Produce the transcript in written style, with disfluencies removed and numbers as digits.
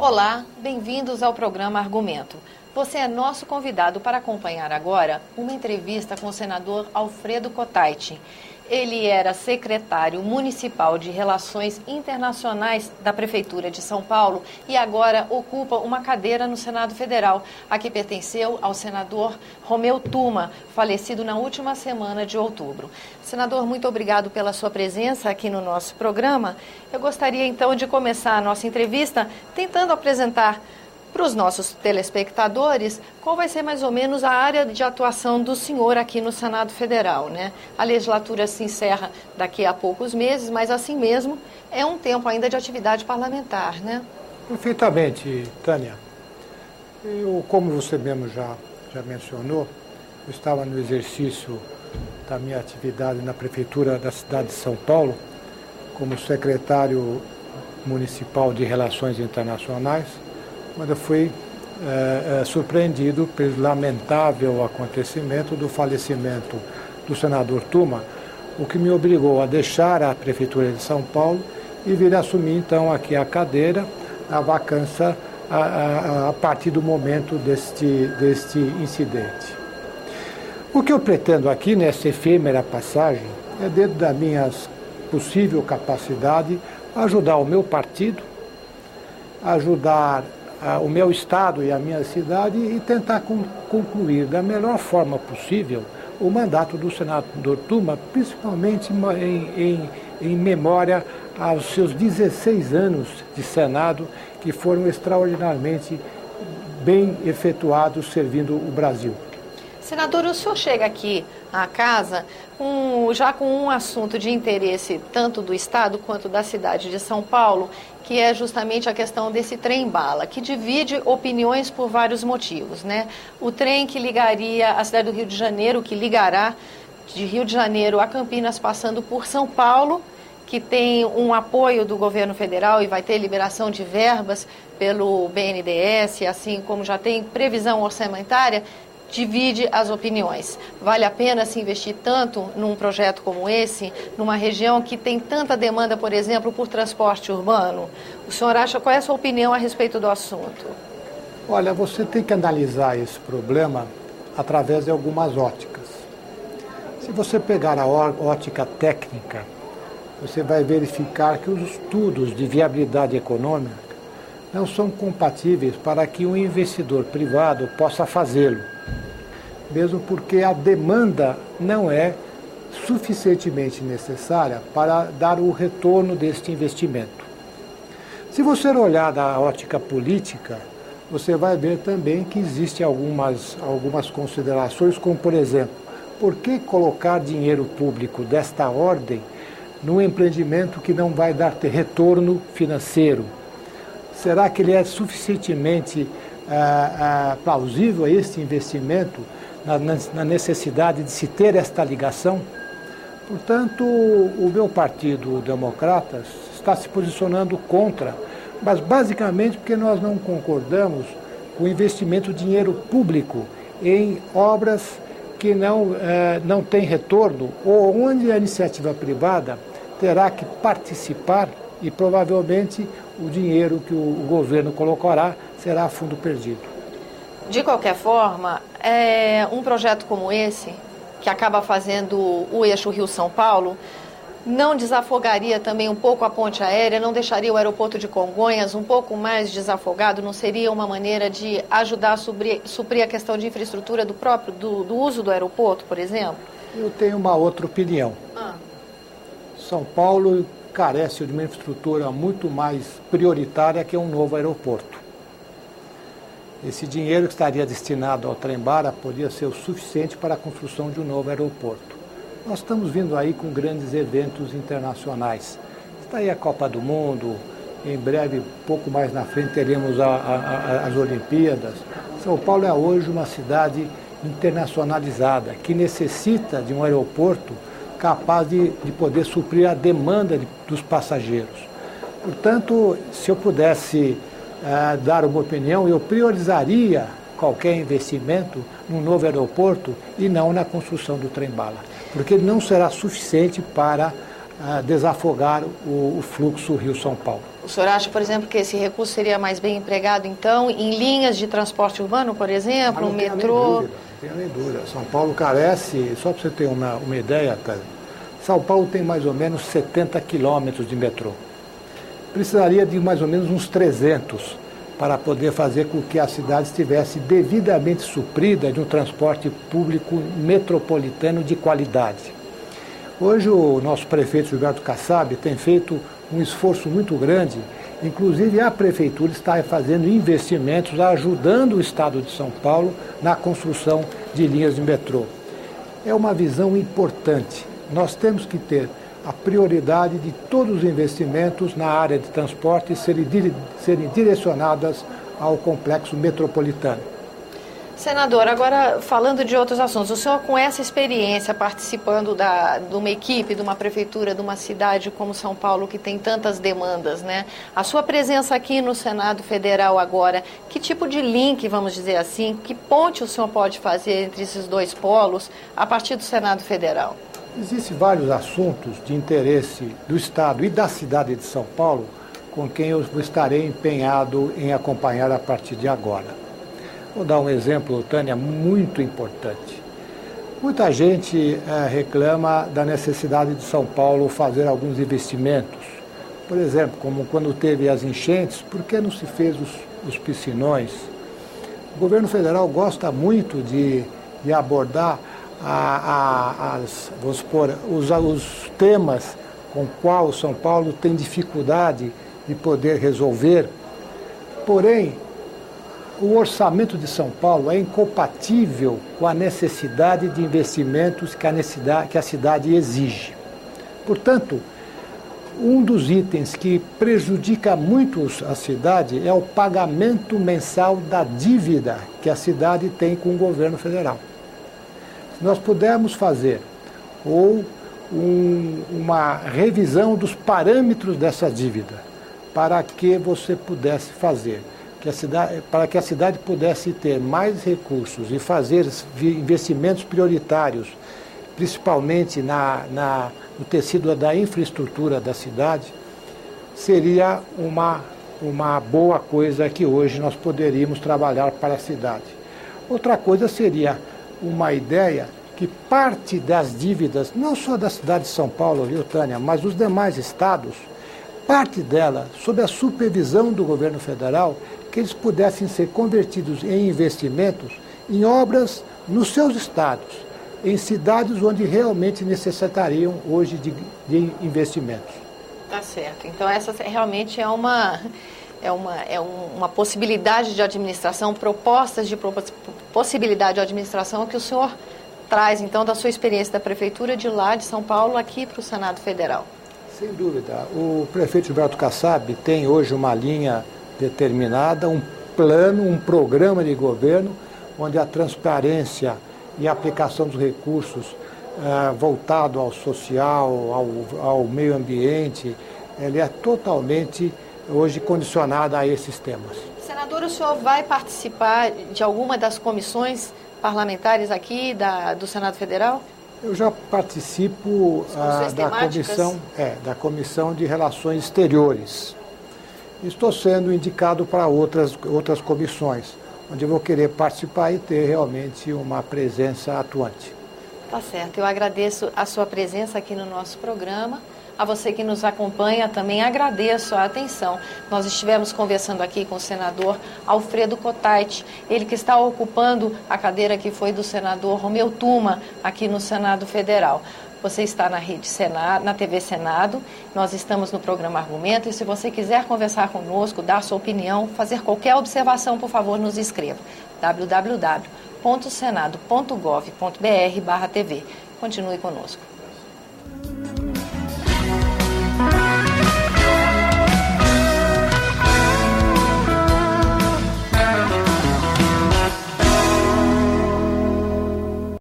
Olá, bem-vindos ao programa Argumento. Você é nosso convidado para acompanhar agora uma entrevista com o senador Alfredo Cottait. Ele era secretário municipal de Relações Internacionais da Prefeitura de São Paulo e agora ocupa uma cadeira no Senado Federal, a que pertenceu ao senador Romeu Tuma, falecido na última semana de outubro. Senador, muito obrigado pela sua presença aqui no nosso programa. Eu gostaria então de começar a nossa entrevista tentando apresentar para os nossos telespectadores, qual vai ser mais ou menos a área de atuação do senhor aqui no Senado Federal, né? A legislatura se encerra daqui a poucos meses, mas assim mesmo é um tempo ainda de atividade parlamentar, né? Perfeitamente, Tânia. Como você mesmo já mencionou, eu estava no exercício da minha atividade na Prefeitura da cidade de São Paulo, como secretário municipal de Relações Internacionais, quando eu fui surpreendido pelo lamentável acontecimento do falecimento do senador Tuma, o que me obrigou a deixar a Prefeitura de São Paulo e vir assumir então aqui a cadeira, a vacância a partir do momento deste incidente. O que eu pretendo aqui nessa efêmera passagem é, dentro da minha possível capacidade, ajudar o meu partido, ajudar o meu estado e a minha cidade e tentar concluir da melhor forma possível o mandato do senador Tuma, principalmente em memória aos seus 16 anos de Senado, que foram extraordinariamente bem efetuados servindo o Brasil. Senador, o senhor chega aqui à casa já com um assunto de interesse tanto do Estado quanto da cidade de São Paulo, que é justamente a questão desse trem-bala, que divide opiniões por vários motivos, né? O trem que ligaria a cidade do Rio de Janeiro, que ligará de Rio de Janeiro a Campinas, passando por São Paulo, que tem um apoio do governo federal e vai ter liberação de verbas pelo BNDES, assim como já tem previsão orçamentária, divide as opiniões. Vale a pena se investir tanto num projeto como esse, numa região que tem tanta demanda, por exemplo, por transporte urbano? O senhor acha, qual é a sua opinião a respeito do assunto? Olha, você tem que analisar esse problema através de algumas óticas. Se você pegar a ótica técnica, você vai verificar que os estudos de viabilidade econômica não são compatíveis para que um investidor privado possa fazê-lo, mesmo porque a demanda não é suficientemente necessária para dar o retorno deste investimento. Se você olhar da ótica política, você vai ver também que existem algumas considerações, como por exemplo, por que colocar dinheiro público desta ordem num empreendimento que não vai dar retorno financeiro? Será que ele é suficientemente plausível a este investimento, na necessidade de se ter esta ligação? Portanto, o meu partido Democratas está se posicionando contra, mas basicamente porque nós não concordamos com o investimento de dinheiro público em obras que não têm retorno, ou onde a iniciativa privada terá que participar e provavelmente o dinheiro que o governo colocará será a fundo perdido. De qualquer forma, um projeto como esse, que acaba fazendo o eixo Rio-São Paulo, não desafogaria também um pouco a ponte aérea, não deixaria o aeroporto de Congonhas um pouco mais desafogado? Não seria uma maneira de ajudar a suprir a questão de infraestrutura do uso do aeroporto, por exemplo? Eu tenho uma outra opinião. São Paulo carece de uma infraestrutura muito mais prioritária que um novo aeroporto. Esse dinheiro que estaria destinado ao trem-bala poderia ser o suficiente para a construção de um novo aeroporto. Nós estamos vindo aí com grandes eventos internacionais. Está aí a Copa do Mundo, em breve, pouco mais na frente, teremos as Olimpíadas. São Paulo é hoje uma cidade internacionalizada, que necessita de um aeroporto capaz de poder suprir a demanda dos passageiros. Portanto, se eu pudesse dar uma opinião, eu priorizaria qualquer investimento num novo aeroporto e não na construção do trem-bala, porque não será suficiente para desafogar o fluxo Rio-São Paulo. O senhor acha, por exemplo, que esse recurso seria mais bem empregado, então, em linhas de transporte urbano, por exemplo, um metrô? Não tenho nem dúvida. São Paulo carece, só para você ter uma ideia, cara, São Paulo tem mais ou menos 70 quilômetros de metrô. Precisaria de mais ou menos uns 300 para poder fazer com que a cidade estivesse devidamente suprida de um transporte público metropolitano de qualidade. Hoje o nosso prefeito Gilberto Kassab tem feito um esforço muito grande, inclusive a prefeitura está fazendo investimentos, ajudando o estado de São Paulo na construção de linhas de metrô. É uma visão importante. Nós temos que ter a prioridade de todos os investimentos na área de transporte serem direcionadas ao complexo metropolitano. Senador, agora falando de outros assuntos, o senhor com essa experiência participando de uma equipe, de uma prefeitura, de uma cidade como São Paulo, que tem tantas demandas, né? A sua presença aqui no Senado Federal agora, que tipo de link, vamos dizer assim, que ponte o senhor pode fazer entre esses dois polos a partir do Senado Federal? Existem vários assuntos de interesse do Estado e da cidade de São Paulo com quem eu estarei empenhado em acompanhar a partir de agora. Vou dar um exemplo, Tânia, muito importante. Muita gente reclama da necessidade de São Paulo fazer alguns investimentos. Por exemplo, como quando teve as enchentes, por que não se fez os piscinões? O governo federal gosta muito de abordar vamos supor, os temas com qual São Paulo tem dificuldade de poder resolver. Porém, o orçamento de São Paulo é incompatível com a necessidade de investimentos que a cidade exige. Portanto, um dos itens que prejudica muito a cidade é o pagamento mensal da dívida que a cidade tem com o governo federal. Se nós pudermos fazer uma revisão dos parâmetros dessa dívida, para que você pudesse fazer, para que a cidade pudesse ter mais recursos e fazer investimentos prioritários, principalmente no tecido da infraestrutura da cidade, seria uma boa coisa que hoje nós poderíamos trabalhar para a cidade. Outra coisa seria uma ideia que parte das dívidas, não só da cidade de São Paulo, viu, Tânia, mas dos demais estados, parte dela, sob a supervisão do governo federal, que eles pudessem ser convertidos em investimentos em obras nos seus estados, em cidades onde realmente necessitariam hoje de investimentos. Tá certo. Então essa realmente é uma possibilidade de administração, propostas de possibilidade de administração que o senhor traz, então, da sua experiência da Prefeitura de lá, de São Paulo, aqui para o Senado Federal. Sem dúvida. O prefeito Gilberto Kassab tem hoje uma linha determinada, um plano, um programa de governo, onde a transparência e a aplicação dos recursos voltado ao social, ao meio ambiente, ele é totalmente hoje condicionada a esses temas. Senador, o senhor vai participar de alguma das comissões parlamentares aqui do Senado Federal? Eu já participo da Comissão de Relações Exteriores. Estou sendo indicado para outras comissões, onde eu vou querer participar e ter realmente uma presença atuante. Tá certo. Eu agradeço a sua presença aqui no nosso programa. A você que nos acompanha também agradeço a atenção. Nós estivemos conversando aqui com o senador Alfredo Kotait, ele que está ocupando a cadeira que foi do senador Romeu Tuma aqui no Senado Federal. Você está na Rede Senado, na TV Senado, nós estamos no programa Argumento e se você quiser conversar conosco, dar sua opinião, fazer qualquer observação, por favor, nos escreva. www.senado.gov.br/TV. Continue conosco.